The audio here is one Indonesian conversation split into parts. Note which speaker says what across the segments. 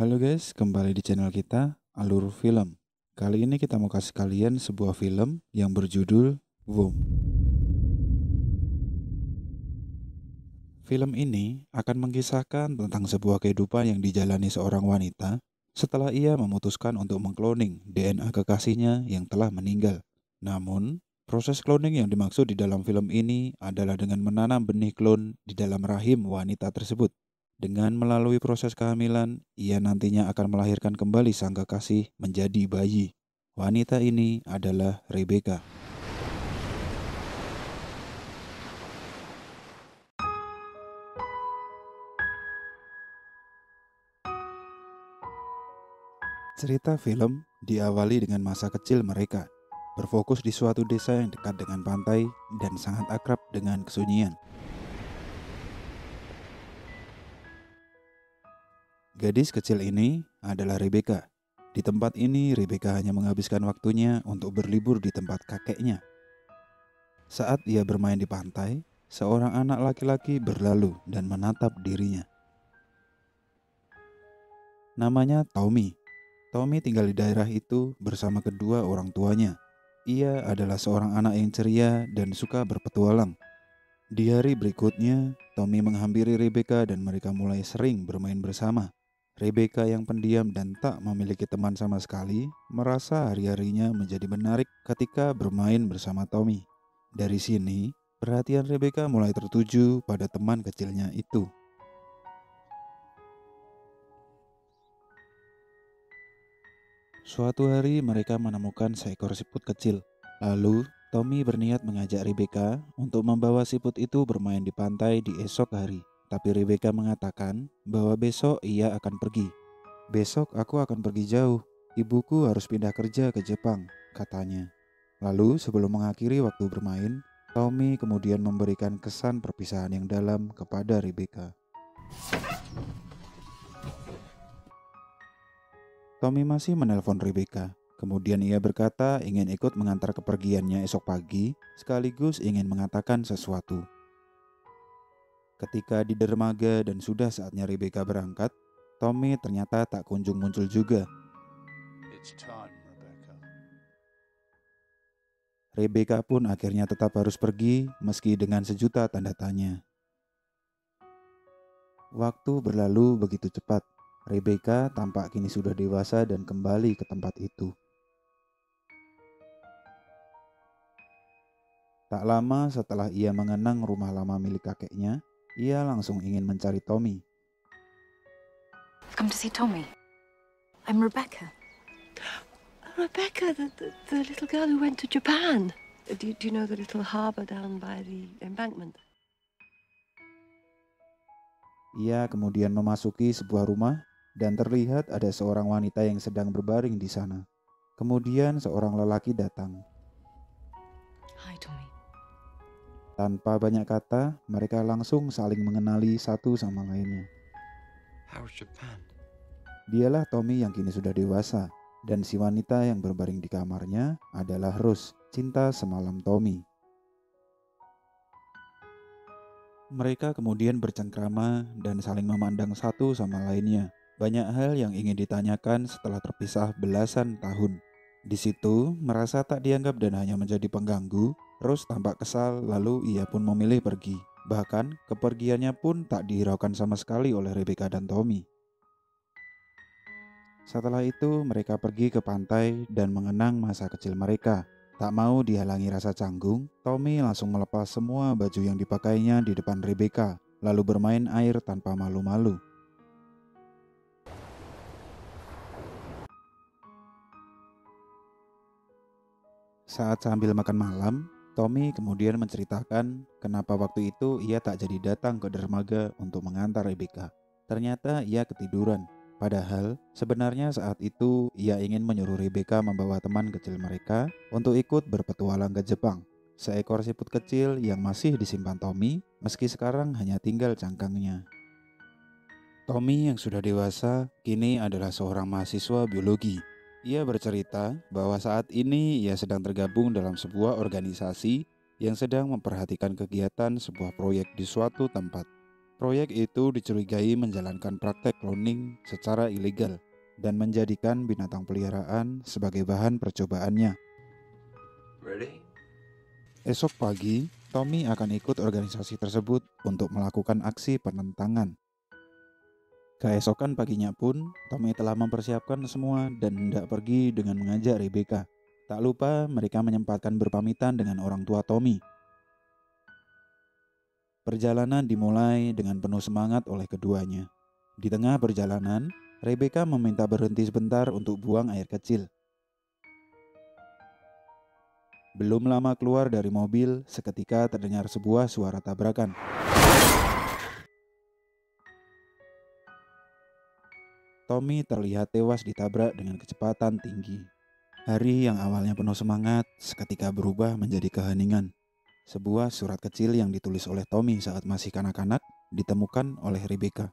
Speaker 1: Halo guys, kembali di channel kita, Alur Film. Kali ini kita mau kasih kalian sebuah film yang berjudul Womb. Film ini akan mengisahkan tentang sebuah kehidupan yang dijalani seorang wanita setelah ia memutuskan untuk mengkloning DNA kekasihnya yang telah meninggal. Namun, proses cloning yang dimaksud di dalam film ini adalah dengan menanam benih klon di dalam rahim wanita tersebut. Dengan melalui proses kehamilan, ia nantinya akan melahirkan kembali sang kekasih menjadi bayi. Wanita ini adalah Rebecca. Cerita film diawali dengan masa kecil mereka, berfokus di suatu desa yang dekat dengan pantai dan sangat akrab dengan kesunyian. Gadis kecil ini adalah Rebecca. Di tempat ini, Rebecca hanya menghabiskan waktunya untuk berlibur di tempat kakeknya. Saat ia bermain di pantai, seorang anak laki-laki berlalu dan menatap dirinya. Namanya Tommy. Tommy tinggal di daerah itu bersama kedua orang tuanya. Ia adalah seorang anak yang ceria dan suka berpetualang. Di hari berikutnya, Tommy menghampiri Rebecca dan mereka mulai sering bermain bersama. Rebecca yang pendiam dan tak memiliki teman sama sekali, merasa hari-harinya menjadi menarik ketika bermain bersama Tommy. Dari sini, perhatian Rebecca mulai tertuju pada teman kecilnya itu. Suatu hari mereka menemukan seekor siput kecil. Lalu, Tommy berniat mengajak Rebecca untuk membawa siput itu bermain di pantai di esok hari. Tapi Rebecca mengatakan bahwa besok ia akan pergi. "Besok aku akan pergi jauh. Ibuku harus pindah kerja ke Jepang," katanya. Lalu sebelum mengakhiri waktu bermain, Tommy kemudian memberikan kesan perpisahan yang dalam kepada Rebecca. Tommy masih menelpon Rebecca. Kemudian ia berkata ingin ikut mengantar kepergiannya esok pagi, sekaligus ingin mengatakan sesuatu. Ketika di dermaga dan sudah saatnya Rebecca berangkat, Tommy ternyata tak kunjung muncul juga.
Speaker 2: It's time, Rebecca.
Speaker 1: Rebecca pun akhirnya tetap harus pergi meski dengan sejuta tanda tanya. Waktu berlalu begitu cepat. Rebecca tampak kini sudah dewasa dan kembali ke tempat itu. Tak lama setelah ia mengenang rumah lama milik kakeknya, ia langsung ingin mencari Tommy.
Speaker 3: I've come to see Tommy. I'm Rebecca.
Speaker 4: Rebecca, the little girl who went to Japan. Do you know the little harbour down by the embankment?
Speaker 1: Ia kemudian memasuki sebuah rumah dan terlihat ada seorang wanita yang sedang berbaring di sana. Kemudian seorang lelaki datang.
Speaker 3: Hi, Tommy.
Speaker 1: Tanpa banyak kata, mereka langsung saling mengenali satu sama lainnya.
Speaker 2: How's Japan?
Speaker 1: Dialah Tommy yang kini sudah dewasa, dan si wanita yang berbaring di kamarnya adalah Rose, cinta semalam Tommy. Mereka kemudian bercengkrama dan saling memandang satu sama lainnya. Banyak hal yang ingin ditanyakan setelah terpisah belasan tahun. Di situ, merasa tak dianggap dan hanya menjadi pengganggu, Rose tampak kesal lalu ia pun memilih pergi. Bahkan, kepergiannya pun tak dihiraukan sama sekali oleh Rebecca dan Tommy. Setelah itu, mereka pergi ke pantai dan mengenang masa kecil mereka. Tak mau dihalangi rasa canggung, Tommy langsung melepas semua baju yang dipakainya di depan Rebecca, lalu bermain air tanpa malu-malu. Saat sambil makan malam, Tommy kemudian menceritakan kenapa waktu itu ia tak jadi datang ke dermaga untuk mengantar Rebecca. Ternyata ia ketiduran. Padahal sebenarnya saat itu ia ingin menyuruh Rebecca membawa teman kecil mereka untuk ikut berpetualang ke Jepang. Seekor siput kecil yang masih disimpan Tommy meski sekarang hanya tinggal cangkangnya. Tommy yang sudah dewasa kini adalah seorang mahasiswa biologi. Ia bercerita bahwa saat ini ia sedang tergabung dalam sebuah organisasi yang sedang memperhatikan kegiatan sebuah proyek di suatu tempat. Proyek itu dicurigai menjalankan praktek cloning secara ilegal dan menjadikan binatang peliharaan sebagai bahan percobaannya.
Speaker 2: Ready?
Speaker 1: Esok pagi, Tommy akan ikut organisasi tersebut untuk melakukan aksi penentangan. Keesokan paginya pun, Tommy telah mempersiapkan semua dan hendak pergi dengan mengajak Rebecca. Tak lupa mereka menyempatkan berpamitan dengan orang tua Tommy. Perjalanan dimulai dengan penuh semangat oleh keduanya. Di tengah perjalanan, Rebecca meminta berhenti sebentar untuk buang air kecil. Belum lama keluar dari mobil, seketika terdengar sebuah suara tabrakan. Tommy terlihat tewas ditabrak dengan kecepatan tinggi. Hari yang awalnya penuh semangat, seketika berubah menjadi keheningan. Sebuah surat kecil yang ditulis oleh Tommy saat masih kanak-kanak ditemukan oleh Rebecca.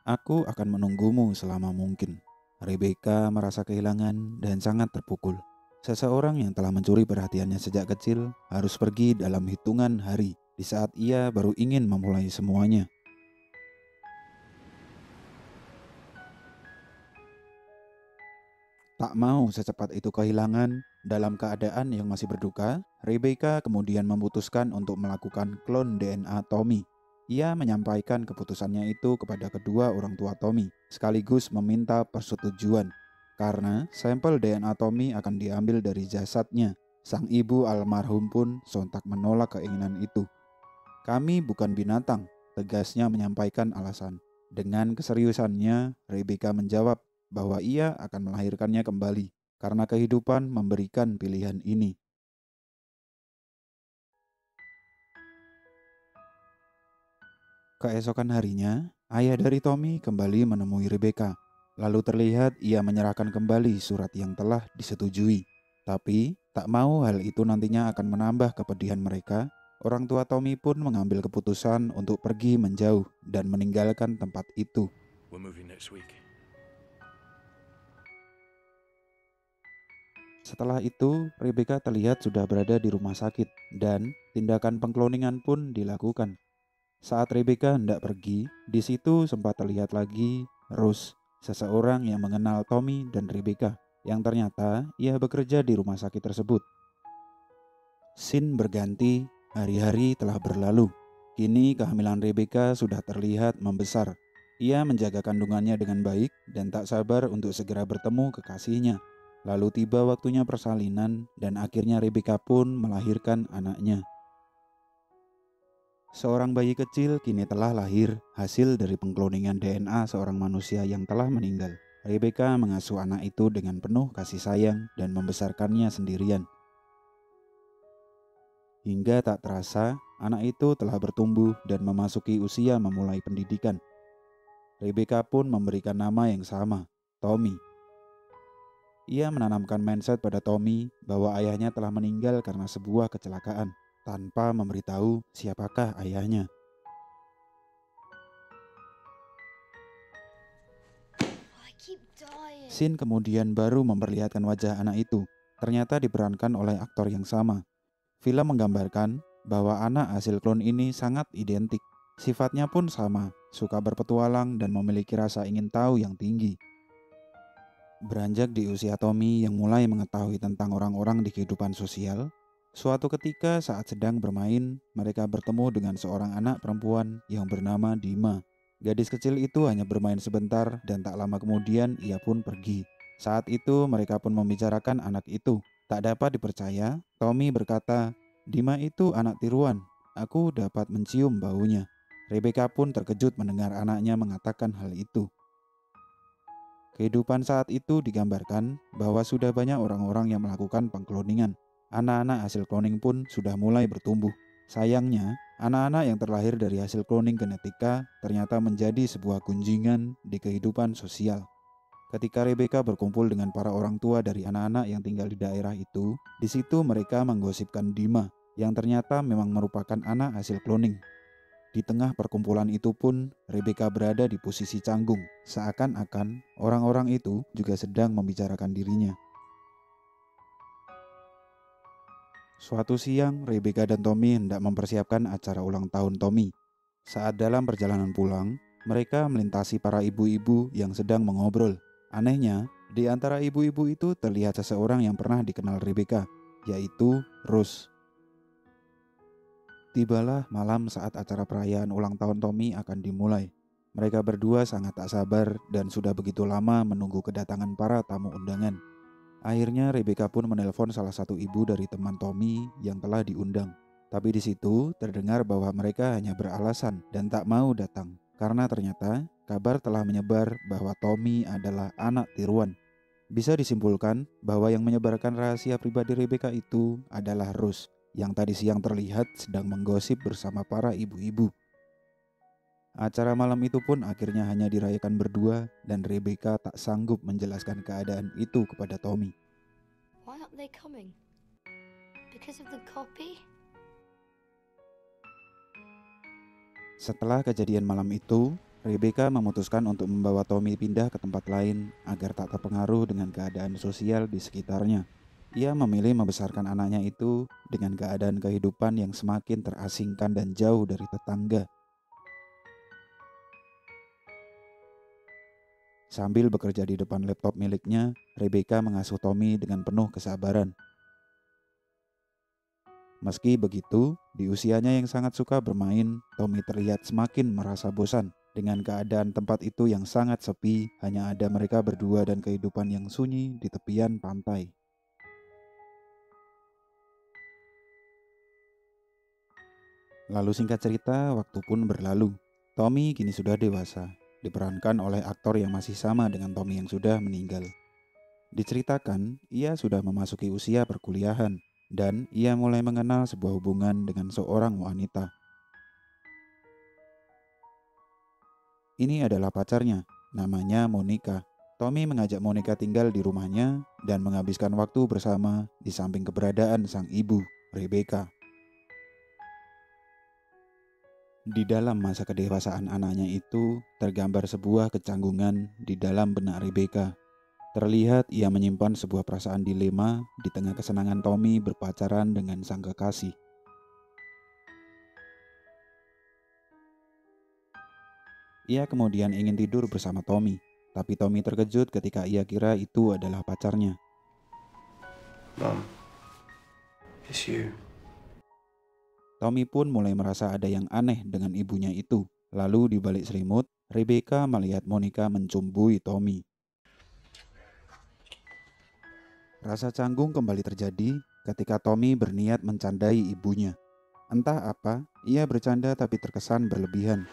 Speaker 1: Aku akan menunggumu selama mungkin. Rebecca merasa kehilangan dan sangat terpukul. Seseorang yang telah mencuri perhatiannya sejak kecil harus pergi dalam hitungan hari di saat ia baru ingin memulai semuanya. Tak mau secepat itu kehilangan, dalam keadaan yang masih berduka, Rebecca kemudian memutuskan untuk melakukan klon DNA Tommy. Ia menyampaikan keputusannya itu kepada kedua orang tua Tommy, sekaligus meminta persetujuan. Karena sampel DNA Tommy akan diambil dari jasadnya, sang ibu almarhum pun sontak menolak keinginan itu. Kami bukan binatang, tegasnya menyampaikan alasan. Dengan keseriusannya, Rebecca menjawab bahwa ia akan melahirkannya kembali karena kehidupan memberikan pilihan ini. Keesokan harinya, ayah dari Tommy kembali menemui Rebecca. Lalu terlihat ia menyerahkan kembali surat yang telah disetujui. Tapi, tak mau hal itu nantinya akan menambah kepedihan mereka, orang tua Tommy pun mengambil keputusan untuk pergi menjauh dan meninggalkan tempat itu.
Speaker 2: We're moving next week.
Speaker 1: Setelah itu, Rebecca terlihat sudah berada di rumah sakit dan tindakan pengkloningan pun dilakukan. Saat Rebecca hendak pergi, di situ sempat terlihat lagi Rose, seseorang yang mengenal Tommy dan Rebecca, yang ternyata ia bekerja di rumah sakit tersebut. Scene berganti, hari-hari telah berlalu. Kini kehamilan Rebecca sudah terlihat membesar. Ia menjaga kandungannya dengan baik dan tak sabar untuk segera bertemu kekasihnya. Lalu tiba waktunya persalinan dan akhirnya Rebecca pun melahirkan anaknya. Seorang bayi kecil kini telah lahir hasil dari pengkloningan DNA seorang manusia yang telah meninggal. Rebecca mengasuh anak itu dengan penuh kasih sayang dan membesarkannya sendirian. Hingga tak terasa, anak itu telah bertumbuh dan memasuki usia memulai pendidikan. Rebecca pun memberikan nama yang sama, Tommy. Ia menanamkan mindset pada Tommy bahwa ayahnya telah meninggal karena sebuah kecelakaan, tanpa memberitahu siapakah ayahnya. Scene kemudian baru memperlihatkan wajah anak itu. Ternyata diperankan oleh aktor yang sama. Film menggambarkan bahwa anak hasil klon ini sangat identik. Sifatnya pun sama, suka berpetualang dan memiliki rasa ingin tahu yang tinggi. Beranjak di usia Tommy yang mulai mengetahui tentang orang-orang di kehidupan sosial, suatu ketika saat sedang bermain, mereka bertemu dengan seorang anak perempuan yang bernama Dima. Gadis kecil itu hanya bermain sebentar dan tak lama kemudian ia pun pergi. Saat itu mereka pun membicarakan anak itu. Tak dapat dipercaya, Tommy berkata, "Dima itu anak tiruan, aku dapat mencium baunya." Rebecca pun terkejut mendengar anaknya mengatakan hal itu. Kehidupan saat itu digambarkan bahwa sudah banyak orang-orang yang melakukan pengkloningan. Anak-anak hasil kloning pun sudah mulai bertumbuh. Sayangnya, anak-anak yang terlahir dari hasil kloning genetika ternyata menjadi sebuah gunjingan di kehidupan sosial. Ketika Rebecca berkumpul dengan para orang tua dari anak-anak yang tinggal di daerah itu, di situ mereka menggosipkan Dima yang ternyata memang merupakan anak hasil kloning. Di tengah perkumpulan itu pun, Rebecca berada di posisi canggung, seakan-akan orang-orang itu juga sedang membicarakan dirinya. Suatu siang, Rebecca dan Tommy hendak mempersiapkan acara ulang tahun Tommy. Saat dalam perjalanan pulang, mereka melintasi para ibu-ibu yang sedang mengobrol. Anehnya, di antara ibu-ibu itu terlihat seseorang yang pernah dikenal Rebecca, yaitu Rose. Tibalah malam saat acara perayaan ulang tahun Tommy akan dimulai. Mereka berdua sangat tak sabar dan sudah begitu lama menunggu kedatangan para tamu undangan. Akhirnya Rebecca pun menelpon salah satu ibu dari teman Tommy yang telah diundang. Tapi di situ terdengar bahwa mereka hanya beralasan dan tak mau datang. Karena ternyata kabar telah menyebar bahwa Tommy adalah anak tiruan. Bisa disimpulkan bahwa yang menyebarkan rahasia pribadi Rebecca itu adalah Rose, yang tadi siang terlihat sedang menggosip bersama para ibu-ibu. Acara malam itu pun akhirnya hanya dirayakan berdua dan Rebecca tak sanggup menjelaskan keadaan itu kepada Tommy.
Speaker 5: Why aren't they coming? Because of the copy?
Speaker 1: Setelah kejadian malam itu, Rebecca memutuskan untuk membawa Tommy pindah ke tempat lain agar tak terpengaruh dengan keadaan sosial di sekitarnya. Ia memilih membesarkan anaknya itu dengan keadaan kehidupan yang semakin terasingkan dan jauh dari tetangga. Sambil bekerja di depan laptop miliknya, Rebecca mengasuh Tommy dengan penuh kesabaran. Meski begitu, di usianya yang sangat suka bermain, Tommy terlihat semakin merasa bosan dengan keadaan tempat itu yang sangat sepi, hanya ada mereka berdua dan kehidupan yang sunyi di tepian pantai. Lalu singkat cerita, waktu pun berlalu. Tommy kini sudah dewasa, diperankan oleh aktor yang masih sama dengan Tommy yang sudah meninggal. Diceritakan, ia sudah memasuki usia perkuliahan dan ia mulai mengenal sebuah hubungan dengan seorang wanita. Ini adalah pacarnya, namanya Monica. Tommy mengajak Monica tinggal di rumahnya dan menghabiskan waktu bersama di samping keberadaan sang ibu, Rebecca. Di dalam masa kedewasaan anaknya itu, tergambar sebuah kecanggungan di dalam benak Rebecca. Terlihat ia menyimpan sebuah perasaan dilema di tengah kesenangan Tommy berpacaran dengan sang kekasih. Ia kemudian ingin tidur bersama Tommy, tapi Tommy terkejut ketika ia kira itu adalah pacarnya.
Speaker 2: Mum, it's you.
Speaker 1: Tommy pun mulai merasa ada yang aneh dengan ibunya itu. Lalu di balik selimut, Rebecca melihat Monica mencumbui Tommy. Rasa canggung kembali terjadi ketika Tommy berniat mencandai ibunya. Entah apa, ia bercanda tapi terkesan berlebihan.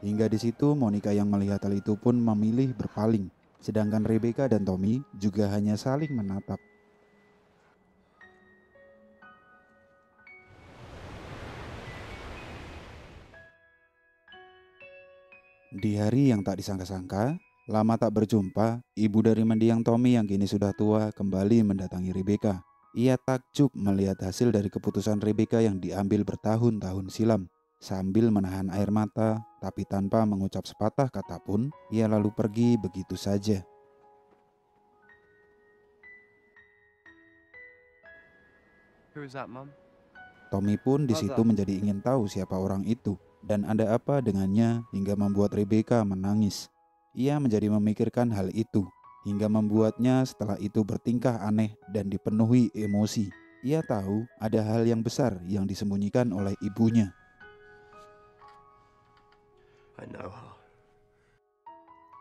Speaker 1: Hingga di situ Monica yang melihat hal itu pun memilih berpaling, sedangkan Rebecca dan Tommy juga hanya saling menatap. Di hari yang tak disangka-sangka, lama tak berjumpa, ibu dari mendiang Tommy yang kini sudah tua kembali mendatangi Rebecca. Ia takjub melihat hasil dari keputusan Rebecca yang diambil bertahun-tahun silam. Sambil menahan air mata, tapi tanpa mengucap sepatah kata pun, ia lalu pergi begitu saja.
Speaker 6: Who is that, Mum?
Speaker 1: Tommy pun di situ menjadi ingin tahu siapa orang itu dan ada apa dengannya hingga membuat Rebecca menangis. Ia menjadi memikirkan hal itu hingga membuatnya setelah itu bertingkah aneh dan dipenuhi emosi. Ia tahu ada hal yang besar yang disembunyikan oleh ibunya.
Speaker 2: I know her.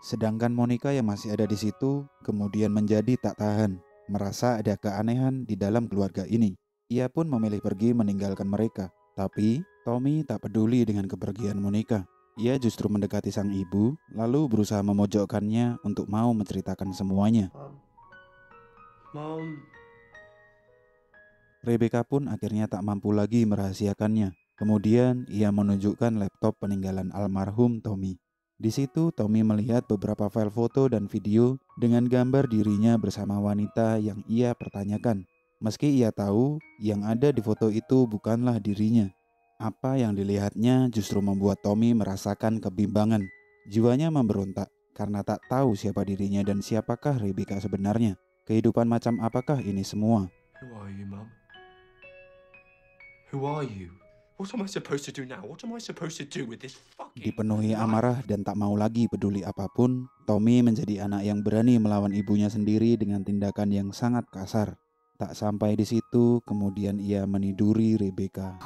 Speaker 1: Sedangkan Monica yang masih ada di situ kemudian menjadi tak tahan, merasa ada keanehan di dalam keluarga ini. Ia pun memilih pergi meninggalkan mereka. Tapi Tommy tak peduli dengan kepergian Monica. Ia justru mendekati sang ibu, lalu berusaha memojokkannya untuk mau menceritakan semuanya.
Speaker 2: Mom.
Speaker 1: Rebecca pun akhirnya tak mampu lagi merahasiakannya. Kemudian ia menunjukkan laptop peninggalan almarhum Tommy. Di situ Tommy melihat beberapa file foto dan video dengan gambar dirinya bersama wanita yang ia pertanyakan. Meski ia tahu yang ada di foto itu bukanlah dirinya. Apa yang dilihatnya justru membuat Tommy merasakan kebimbangan. Jiwanya memberontak karena tak tahu siapa dirinya dan siapakah Rebecca sebenarnya. Kehidupan macam apakah ini semua?
Speaker 2: Who are you, Mum? Who are you? What am I supposed to do now? What am I supposed to do with this fucking...
Speaker 1: Dipenuhi amarah dan tak mau lagi peduli apapun, Tommy menjadi anak yang berani melawan ibunya sendiri dengan tindakan yang sangat kasar. Tak sampai di situ, kemudian ia meniduri Rebecca.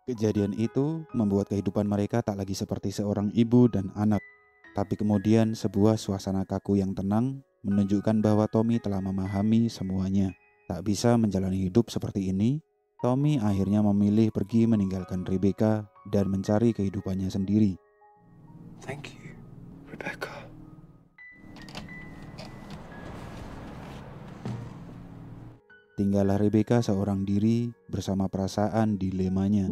Speaker 1: Kejadian itu membuat kehidupan mereka tak lagi seperti seorang ibu dan anak. Tapi kemudian sebuah suasana kaku yang tenang menunjukkan bahwa Tommy telah memahami semuanya. Tak bisa menjalani hidup seperti ini, Tommy akhirnya memilih pergi meninggalkan Rebecca dan mencari kehidupannya sendiri.
Speaker 2: Thank you, Rebecca.
Speaker 1: Tinggallah Rebecca seorang diri bersama perasaan dilemanya.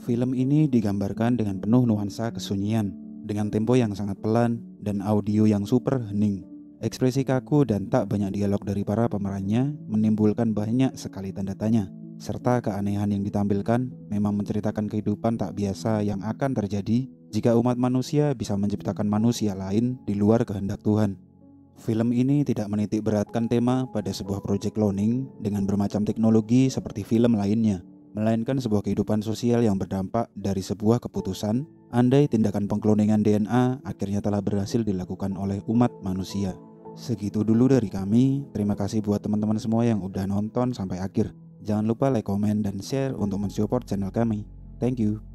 Speaker 1: Film ini digambarkan dengan penuh nuansa kesunyian, dengan tempo yang sangat pelan dan audio yang super hening. Ekspresi kaku dan tak banyak dialog dari para pemerannya menimbulkan banyak sekali tanda tanya, serta keanehan yang ditampilkan memang menceritakan kehidupan tak biasa yang akan terjadi jika umat manusia bisa menciptakan manusia lain di luar kehendak Tuhan. Film ini tidak menitik beratkan tema pada sebuah proyek cloning dengan bermacam teknologi seperti film lainnya, melainkan sebuah kehidupan sosial yang berdampak dari sebuah keputusan andai tindakan pengkloningan DNA akhirnya telah berhasil dilakukan oleh umat manusia. Segitu dulu dari kami, terima kasih buat teman-teman semua yang udah nonton sampai akhir. Jangan lupa like, komen, dan share untuk mensupport channel kami. Thank you.